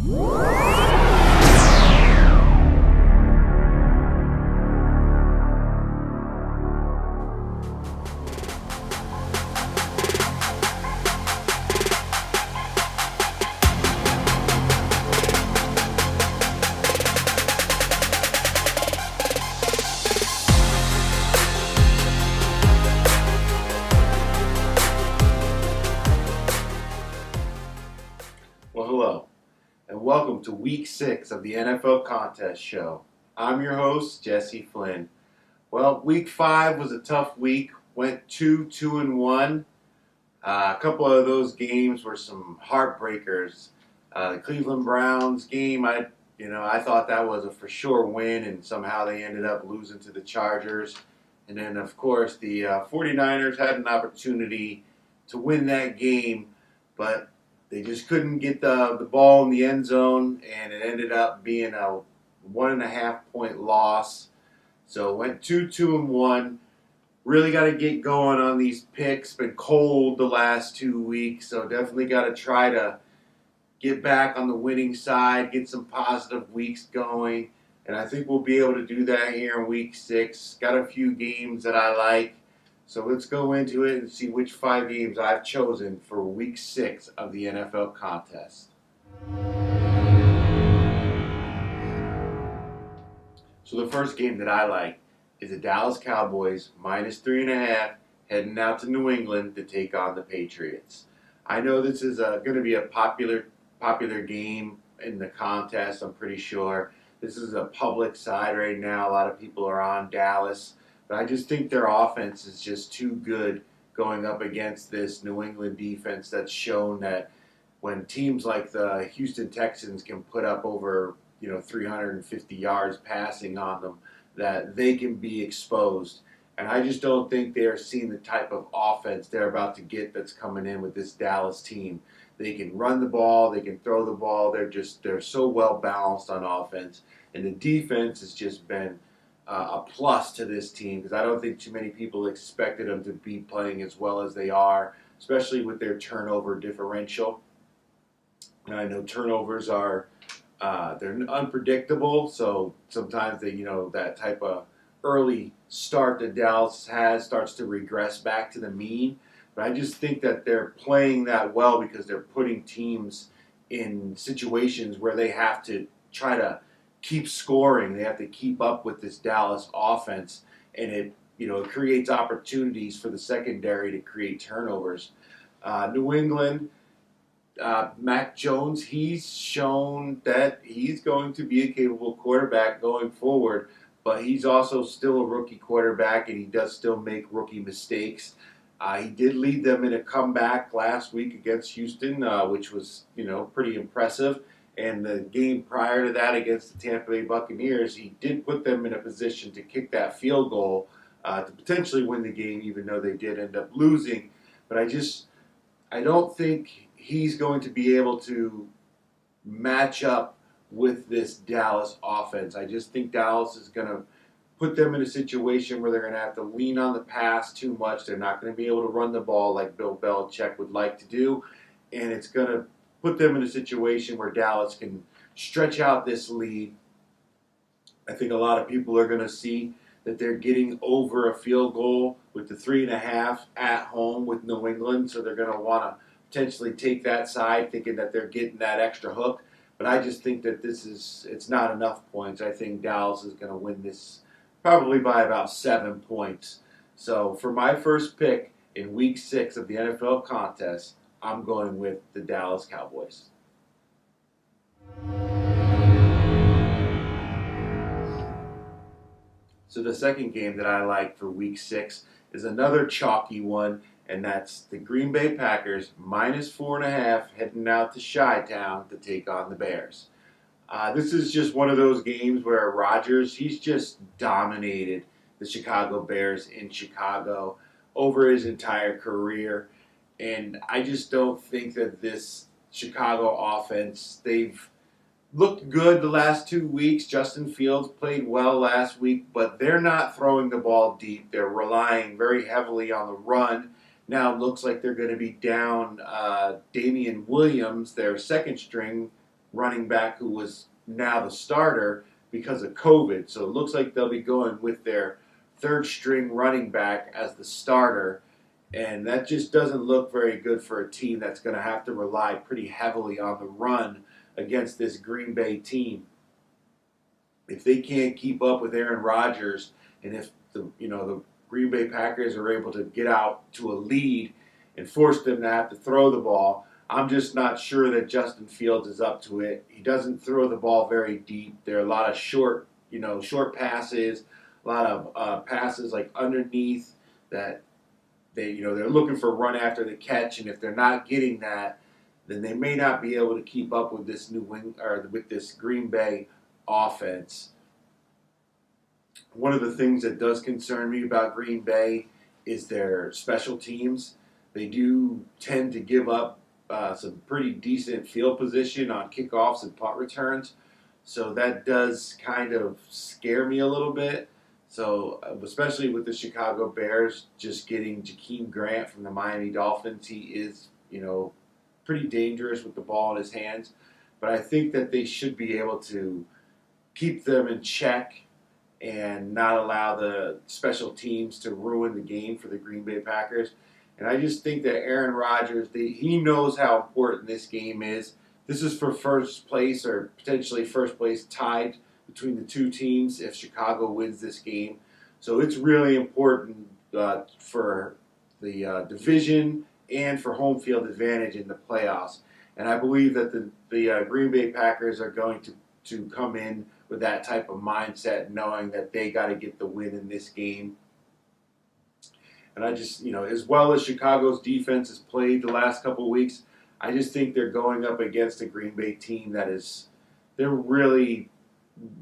Well, hello, and welcome to Week 6 of the NFL Contest Show. I'm your host, Jesse Flynn. Well, Week 5 was a tough week. Went 2-1. A couple of those games were some heartbreakers. The Cleveland Browns game, I thought that was a for sure win, and somehow they ended up losing to the Chargers. And then, of course, the 49ers had an opportunity to win that game, but they just couldn't get the ball in the end zone, and it ended up being a 1.5-point loss. So it went 2-1. Really got to get going on these picks. Been cold the last 2 weeks, so definitely got to try to get back on the winning side, get some positive weeks going. And I think we'll be able to do that here in Week 6. Got a few games that I like. So let's go into it and see which 5 games I've chosen for Week 6 of the NFL Contest. So the first game that I like is the Dallas Cowboys -3.5 heading out to New England to take on the Patriots. I know this is going to be a popular game in the contest, I'm pretty sure. This is a public side right now. A lot of people are on Dallas. But I just think their offense is just too good going up against this New England defense that's shown that when teams like the Houston Texans can put up over 350 yards passing on them, that they can be exposed. And I just don't think they're seeing the type of offense they're about to get that's coming in with this Dallas team. They can run the ball, they can throw the ball. They're so well balanced on offense, and the defense has just been a plus to this team, because I don't think too many people expected them to be playing as well as they are, especially with their turnover differential. And I know turnovers are they're unpredictable, so sometimes that type of early start that Dallas has starts to regress back to the mean. But I just think that they're playing that well because they're putting teams in situations where they have to try to keep scoring. They have to keep up with this Dallas offense, and it creates opportunities for the secondary to create turnovers. New England, Mac Jones, he's shown that he's going to be a capable quarterback going forward, but he's also still a rookie quarterback, and he does still make rookie mistakes. He did lead them in a comeback last week against Houston, which was pretty impressive. And the game prior to that against the Tampa Bay Buccaneers, he did put them in a position to kick that field goal to potentially win the game, even though they did end up losing. But I don't think he's going to be able to match up with this Dallas offense. I just think Dallas is going to put them in a situation where they're going to have to lean on the pass too much. They're not going to be able to run the ball like Bill Belichick would like to do, and it's going to put them in a situation where Dallas can stretch out this lead. I think a lot of people are going to see that they're getting over a field goal with the 3.5 at home with New England, so they're going to want to potentially take that side, thinking that they're getting that extra hook. But I just think that it's not enough points. I think Dallas is going to win this probably by about 7 points. So for my first pick in Week 6 of the NFL Contest, I'm going with the Dallas Cowboys. So the second game that I like for Week 6 is another chalky one, and that's the Green Bay Packers -4.5 heading out to Chi-Town to take on the Bears. This is just one of those games where Rodgers, he's just dominated the Chicago Bears in Chicago over his entire career. And I just don't think that this Chicago offense, they've looked good the last 2 weeks. Justin Fields played well last week, but they're not throwing the ball deep. They're relying very heavily on the run. Now it looks like they're going to be down Damian Williams, their second string running back who was now the starter because of COVID. So it looks like they'll be going with their third string running back as the starter. And that just doesn't look very good for a team that's going to have to rely pretty heavily on the run against this Green Bay team. If they can't keep up with Aaron Rodgers, and if the Green Bay Packers are able to get out to a lead and force them to have to throw the ball, I'm just not sure that Justin Fields is up to it. He doesn't throw the ball very deep. There are a lot of short passes, a lot of passes like underneath that they're looking for run after the catch, and if they're not getting that, then they may not be able to keep up with this with this Green Bay offense. One of the things that does concern me about Green Bay is their special teams. They do tend to give up some pretty decent field position on kickoffs and punt returns, so that does kind of scare me a little bit. So, especially with the Chicago Bears just getting Jakeem Grant from the Miami Dolphins, he is, pretty dangerous with the ball in his hands. But I think that they should be able to keep them in check and not allow the special teams to ruin the game for the Green Bay Packers. And I just think that Aaron Rodgers, he knows how important this game is. This is for first place or potentially first place tied between the two teams if Chicago wins this game. So it's really important for the division and for home field advantage in the playoffs. And I believe that the Green Bay Packers are going to come in with that type of mindset, knowing that they got to get the win in this game. And I just, as well as Chicago's defense has played the last couple of weeks, I just think they're going up against a Green Bay team they're really,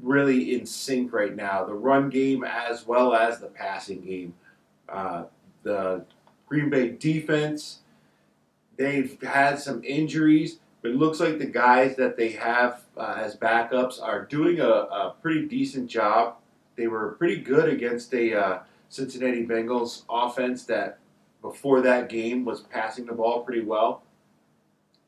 really in sync right now. The run game as well as the passing game. The Green Bay defense, they've had some injuries, but it looks like the guys that they have as backups are doing a pretty decent job. They were pretty good against a Cincinnati Bengals offense that before that game was passing the ball pretty well.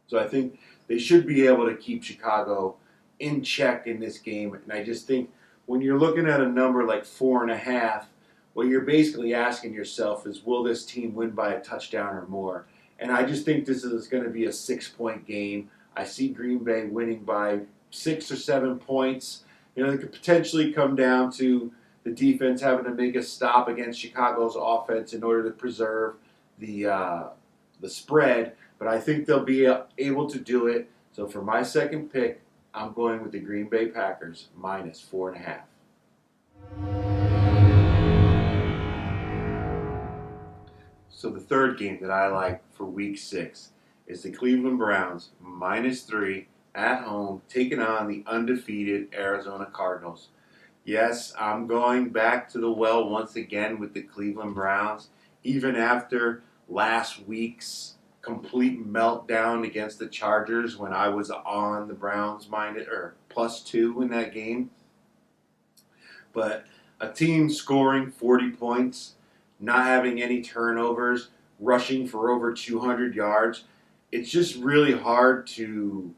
So I think they should be able to keep Chicago in check in this game. And I just think when you're looking at a number like 4.5, what you're basically asking yourself is, will this team win by a touchdown or more? And I just think this is going to be a 6-point game. I see Green Bay winning by 6 or 7 points. It could potentially come down to the defense having to make a stop against Chicago's offense in order to preserve the spread. But I think they'll be able to do it. So for my second pick, I'm going with the Green Bay Packers minus 4.5. So the third game that I like for Week 6 is the Cleveland Browns minus 3 at home taking on the undefeated Arizona Cardinals. Yes, I'm going back to the well once again with the Cleveland Browns, even after last week's complete meltdown against the Chargers when I was on the Browns +2 in that game. But a team scoring 40 points, not having any turnovers, rushing for over 200 yards, it's just really hard to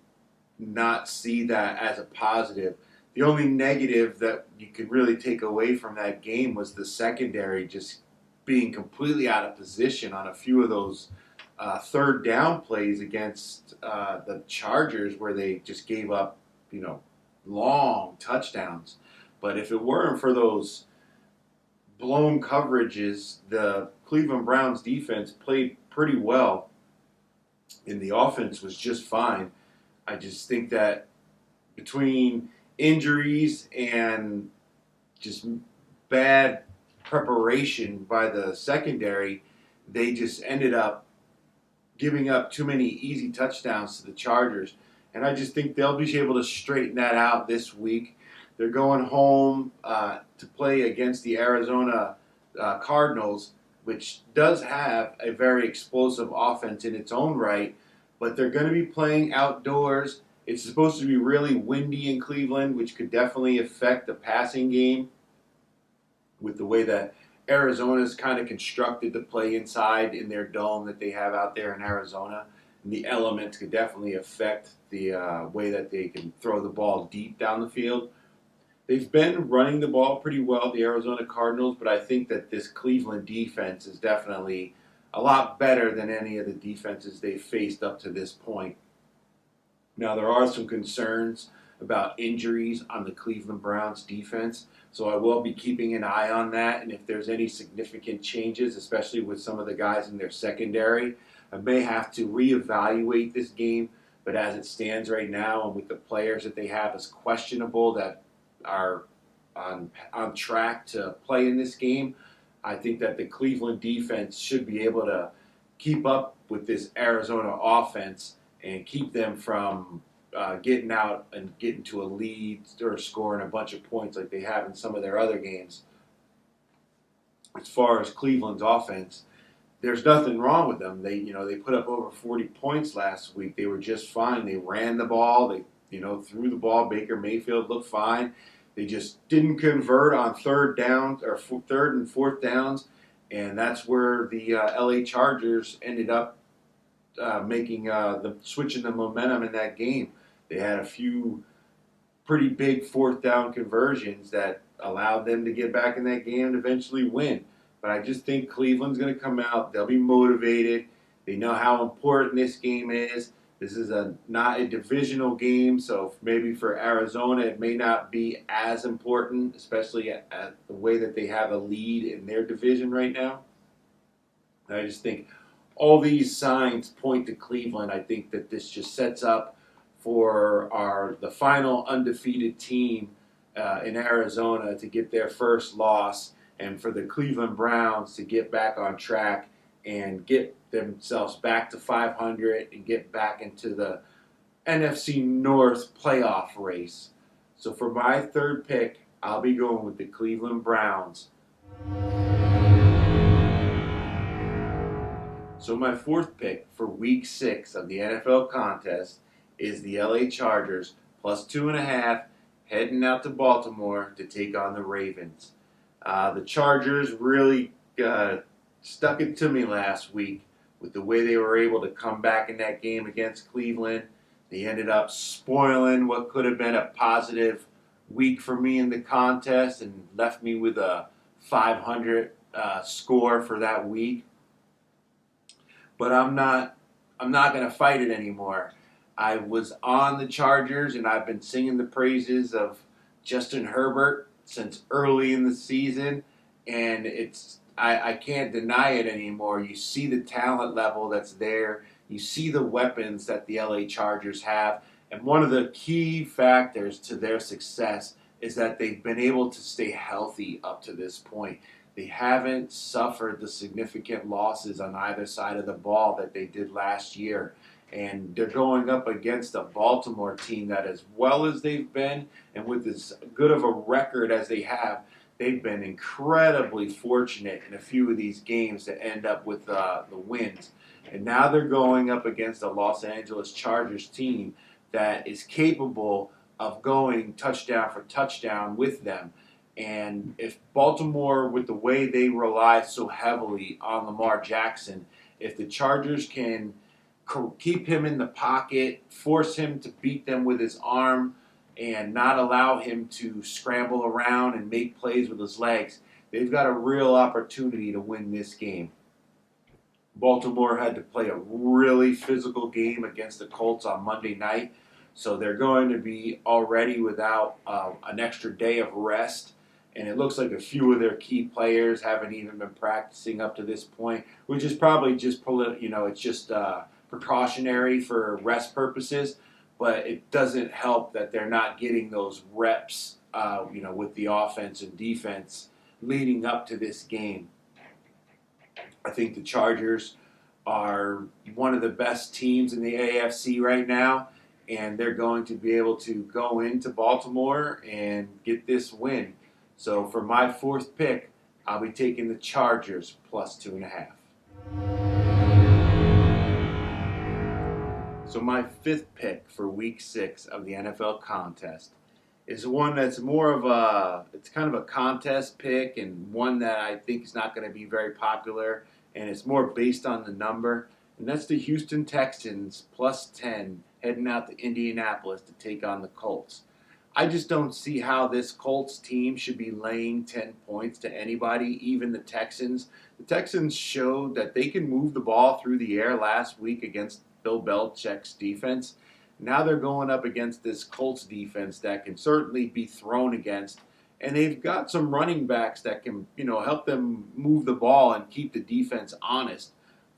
not see that as a positive. The only negative that you could really take away from that game was the secondary just being completely out of position on a few of those third down plays against the Chargers where they just gave up, long touchdowns. But if it weren't for those blown coverages, the Cleveland Browns defense played pretty well, and the offense was just fine. I just think that between injuries and just bad preparation by the secondary, they just ended up giving up too many easy touchdowns to the Chargers. And I just think they'll be able to straighten that out this week. They're going home to play against the Arizona Cardinals, which does have a very explosive offense in its own right, but they're going to be playing outdoors. It's supposed to be really windy in Cleveland, which could definitely affect the passing game with the way that Arizona is kind of constructed to play inside in their dome that they have out there in Arizona. And the elements could definitely affect the way that they can throw the ball deep down the field. They've been running the ball pretty well, the Arizona Cardinals, but I think that this Cleveland defense is definitely a lot better than any of the defenses they've faced up to this point. Now, there are some concerns about injuries on the Cleveland Browns defense, so I will be keeping an eye on that. And if there's any significant changes, especially with some of the guys in their secondary, I may have to reevaluate this game. But as it stands right now, and with the players that they have as questionable that are on track to play in this game, I think that the Cleveland defense should be able to keep up with this Arizona offense and keep them from getting out and getting to a lead or scoring a bunch of points like they have in some of their other games. As far as Cleveland's offense, there's nothing wrong with them. They put up over 40 points last week. They were just fine. They ran the ball. They threw the ball. Baker Mayfield looked fine. They just didn't convert on third and fourth downs, and that's where the LA Chargers ended up switching the momentum in that game. They had a few pretty big fourth down conversions that allowed them to get back in that game and eventually win. But I just think Cleveland's going to come out. They'll be motivated. They know how important this game is. This is not a divisional game, so maybe for Arizona it may not be as important, especially at the way that they have a lead in their division right now. I just think all these signs point to Cleveland. I think that this just sets up for the final undefeated team in Arizona to get their first loss, and for the Cleveland Browns to get back on track and get themselves back to 500 and get back into the NFC North playoff race. So for my third pick, I'll be going with the Cleveland Browns. So my fourth pick for Week 6 of the NFL contest is the LA Chargers plus 2.5 heading out to Baltimore to take on the Ravens. The Chargers really stuck it to me last week with the way they were able to come back in that game against Cleveland. They ended up spoiling what could have been a positive week for me in the contest and left me with a 500 score for that week. But I'm not going to fight it anymore. I was on the Chargers, and I've been singing the praises of Justin Herbert since early in the season, and I can't deny it anymore. You see the talent level that's there. You see the weapons that the LA Chargers have, and one of the key factors to their success is that they've been able to stay healthy up to this point. They haven't suffered the significant losses on either side of the ball that they did last year. And they're going up against a Baltimore team that, as well as they've been, and with as good of a record as they have, they've been incredibly fortunate in a few of these games to end up with the wins. And now they're going up against a Los Angeles Chargers team that is capable of going touchdown for touchdown with them. And if Baltimore, with the way they rely so heavily on Lamar Jackson, if the Chargers can keep him in the pocket, force him to beat them with his arm, and not allow him to scramble around and make plays with his legs, they've got a real opportunity to win this game. Baltimore had to play a really physical game against the Colts on Monday night, so they're going to be already without an extra day of rest. And it looks like a few of their key players haven't even been practicing up to this point, which is probably just it's just precautionary for rest purposes. But it doesn't help that they're not getting those reps, with the offense and defense leading up to this game. I think the Chargers are one of the best teams in the AFC right now, and they're going to be able to go into Baltimore and get this win. So for my fourth pick, I'll be taking the Chargers plus 2.5. So my fifth pick for Week 6 of the NFL contest is one that's it's kind of a contest pick, and one that I think is not going to be very popular, and it's more based on the number. and that's the Houston Texans +10 heading out to Indianapolis to take on the Colts. I just don't see how this Colts team should be laying 10 points to anybody, even the Texans. The Texans showed that they can move the ball through the air last week against Bill Belichick's defense. Now they're going up against this Colts defense that can certainly be thrown against. And they've got some running backs that can, help them move the ball and keep the defense honest.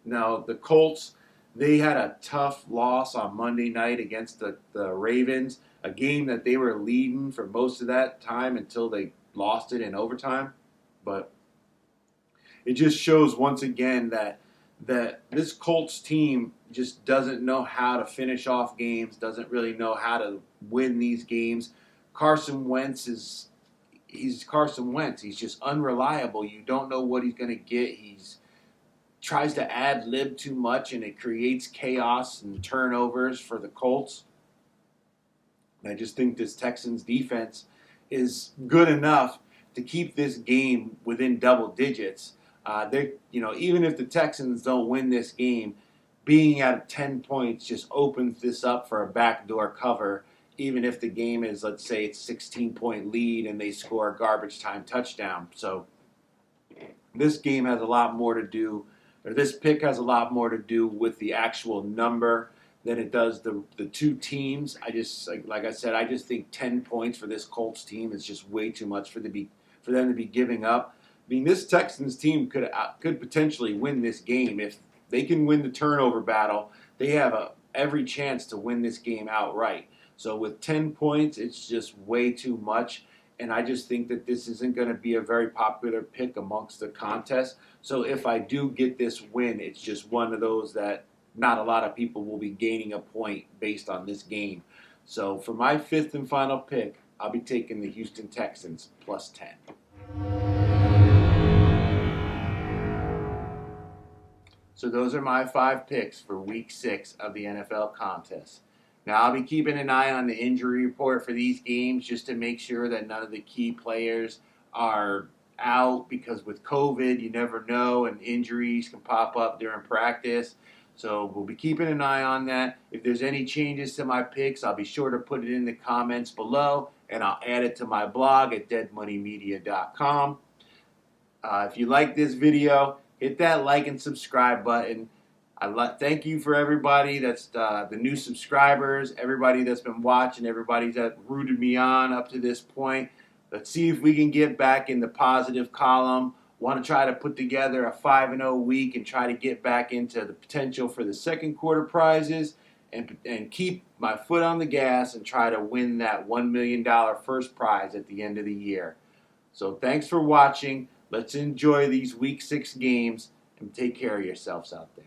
Now, the Colts, they had a tough loss on Monday night against the Ravens, a game that they were leading for most of that time until they lost it in overtime. But it just shows once again that this Colts team just doesn't know how to finish off games, doesn't really know how to win these games. Carson Wentz he's Carson Wentz. He's just unreliable. You don't know what he's going to get. He's tries to ad-lib too much, and it creates chaos and turnovers for the Colts. And I just think this Texans defense is good enough to keep this game within double digits. Even if the Texans don't win this game, being at 10 points just opens this up for a backdoor cover. Even if the game is, let's say, it's 16-point lead and they score a garbage time touchdown. So this game has a lot more to do, or this pick has a lot more to do with the actual number than it does the two teams. Like I said, I just think 10 points for this Colts team is just way too much for them to be giving up. I mean, this Texans team could potentially win this game. If they can win the turnover battle, they have every chance to win this game outright. So with 10 points, it's just way too much. And I just think that this isn't going to be a very popular pick amongst the contest. So if I do get this win, it's just one of those that not a lot of people will be gaining a point based on this game. So for my fifth and final pick, I'll be taking the Houston Texans +10. So those are my 5 picks for Week 6 of the NFL contest. Now, I'll be keeping an eye on the injury report for these games just to make sure that none of the key players are out, because with COVID, you never know, and injuries can pop up during practice. So we'll be keeping an eye on that. If there's any changes to my picks, I'll be sure to put it in the comments below, and I'll add it to my blog at deadmoneymedia.com. If you like this video, hit that like and subscribe button. Thank you for everybody that's the new subscribers, everybody that's been watching, everybody that rooted me on up to this point. Let's see if we can get back in the positive column. Want to try to put together a 5-0 week and try to get back into the potential for the second quarter prizes and keep my foot on the gas and try to win that $1 million first prize at the end of the year. So thanks for watching. Let's enjoy these Week 6 games and take care of yourselves out there.